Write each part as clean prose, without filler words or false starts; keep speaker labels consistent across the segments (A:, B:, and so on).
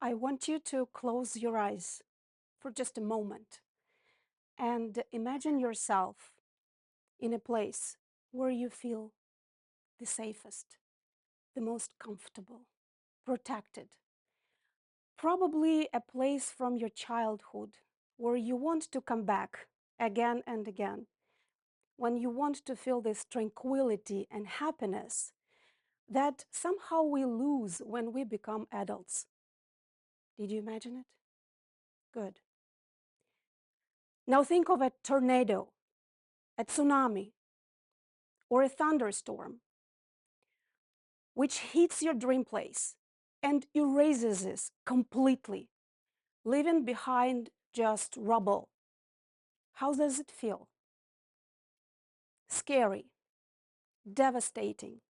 A: I want you to close your eyes for just a moment and imagine yourself in a place where you feel the safest, the most comfortable, protected. Probably a place from your childhood where you want to come back again and again, when you want to feel this tranquility and happiness that somehow we lose when we become adults. Did you imagine it? Good. Now think of a tornado, a tsunami, or a thunderstorm, which hits your dream place and erases it completely, leaving behind just rubble. How does it feel? Scary, devastating,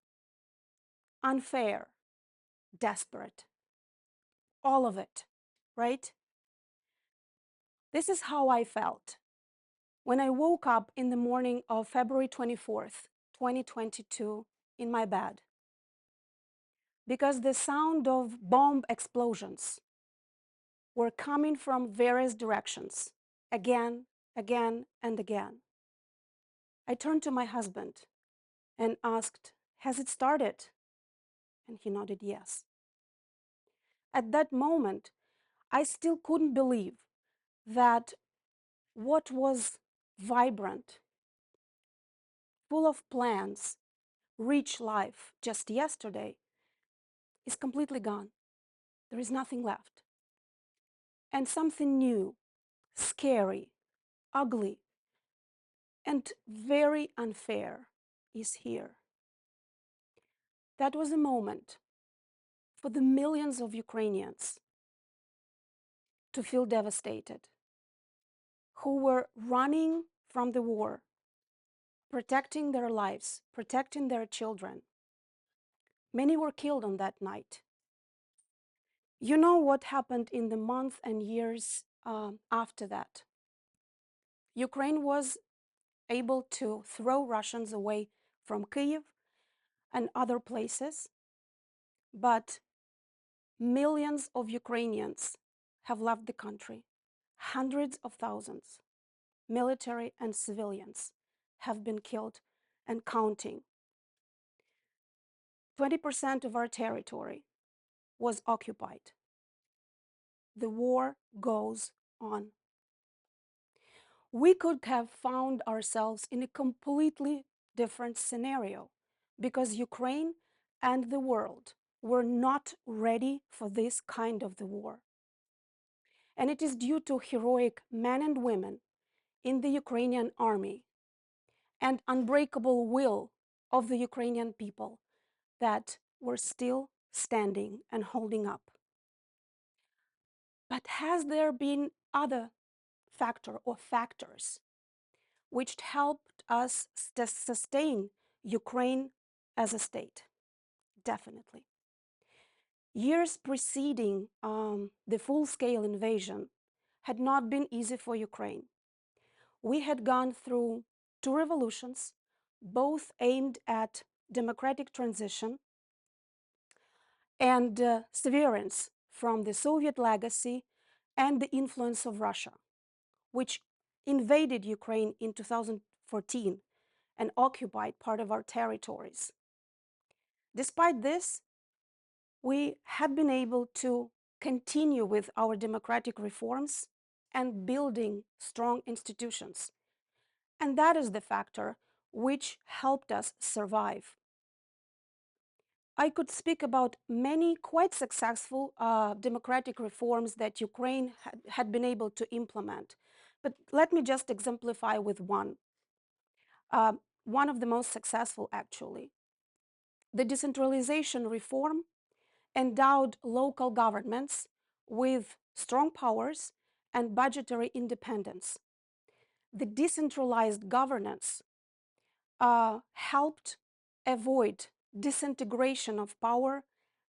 A: unfair, desperate. All of it, right? This is how I felt when I woke up in the morning of February 24th, 2022, in my bed. Because the sound of bomb explosions were coming from various directions, again, and again. I turned to my husband and asked, "Has it started?" And he nodded yes. At that moment, I still couldn't believe that what was vibrant, full of plans, rich life just yesterday is completely gone. There is nothing left. And something new, scary, ugly, and very unfair is here. That was a moment for the millions of Ukrainians to feel devastated, who were running from the war, protecting their lives, protecting their children. Many were killed on that night. You know what happened in the months and years after that? Ukraine was able to throw Russians away from Kyiv and other places, but millions of Ukrainians have left the country. Hundreds of thousands, military and civilians, have been killed and counting. 20% of our territory was occupied. The war goes on. We could have found ourselves in a completely different scenario because Ukraine and the world were not ready for this kind of the war. And it is due to heroic men and women in the Ukrainian army and unbreakable will of the Ukrainian people that we're still standing and holding up. But has there been other factor or factors which helped us sustain Ukraine as a state? Definitely. Years preceding the full-scale invasion had not been easy for Ukraine. We had gone through two revolutions, both aimed at democratic transition and severance from the Soviet legacy and the influence of Russia, which invaded Ukraine in 2014 and occupied part of our territories. Despite this, we had been able to continue with our democratic reforms and building strong institutions. And that is the factor which helped us survive. I could speak about many quite successful democratic reforms that Ukraine had been able to implement. But let me just exemplify with one of the most successful, actually. The decentralization reform endowed local governments with strong powers and budgetary independence. The decentralized governance helped avoid disintegration of power,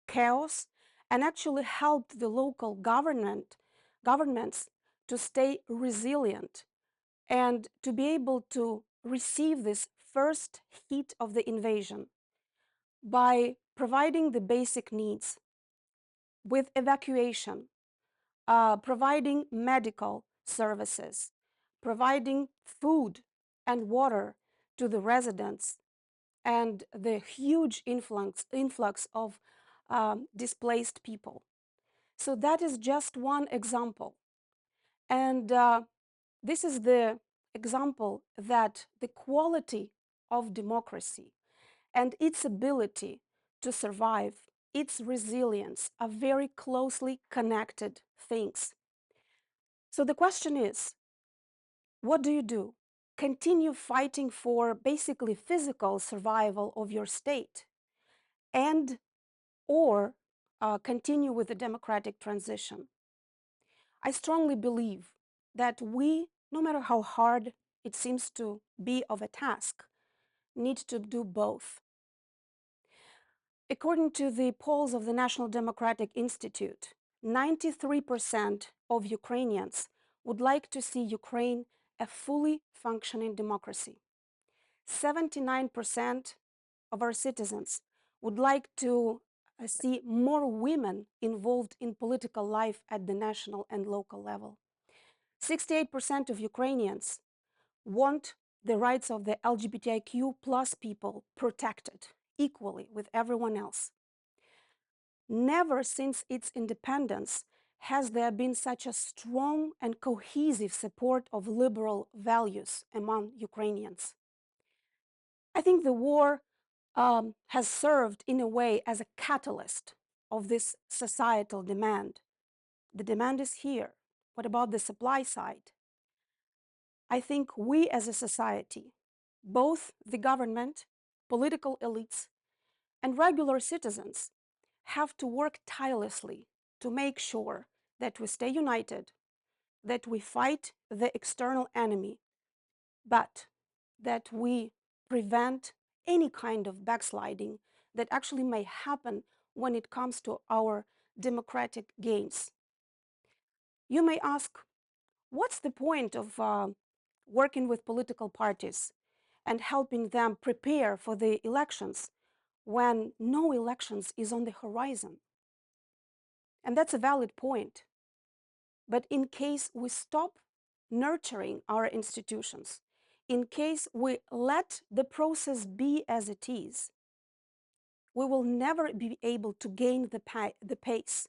A: chaos, and actually helped the local governments to stay resilient and to be able to receive this first hit of the invasion by providing the basic needs with evacuation, providing medical services, providing food and water to the residents, and the huge influx of displaced people. So that is just one example. And this is the example that the quality of democracy and its ability to survive, its resilience, are very closely connected things. So the question is, what do you do? Continue fighting for basically physical survival of your state, and or continue with the democratic transition. I strongly believe that we, no matter how hard it seems to be of a task, need to do both. According to the polls of the National Democratic Institute, 93% of Ukrainians would like to see Ukraine a fully functioning democracy. 79% of our citizens would like to see more women involved in political life at the national and local level. 68% of Ukrainians want the rights of the LGBTIQ plus people protected equally with everyone else. Never since its independence has there been such a strong and cohesive support of liberal values among Ukrainians. I think the war has served in a way as a catalyst of this societal demand. The demand is here. What about the supply side? I think we as a society, both the government, political elites, and regular citizens, have to work tirelessly to make sure that we stay united, that we fight the external enemy, but that we prevent any kind of backsliding that actually may happen when it comes to our democratic gains. You may ask, what's the point of working with political parties and helping them prepare for the elections when no elections is on the horizon? And that's a valid point. But in case we stop nurturing our institutions, in case we let the process be as it is, we will never be able to gain the pace.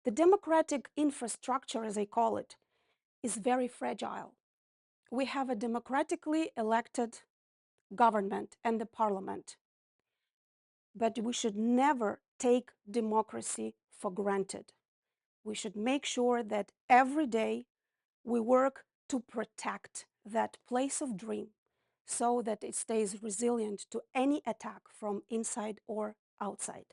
A: The democratic infrastructure, as I call it, is very fragile. We have a democratically elected government and the parliament, but we should never take democracy for granted. We should make sure that every day we work to protect that place of dream so that it stays resilient to any attack from inside or outside.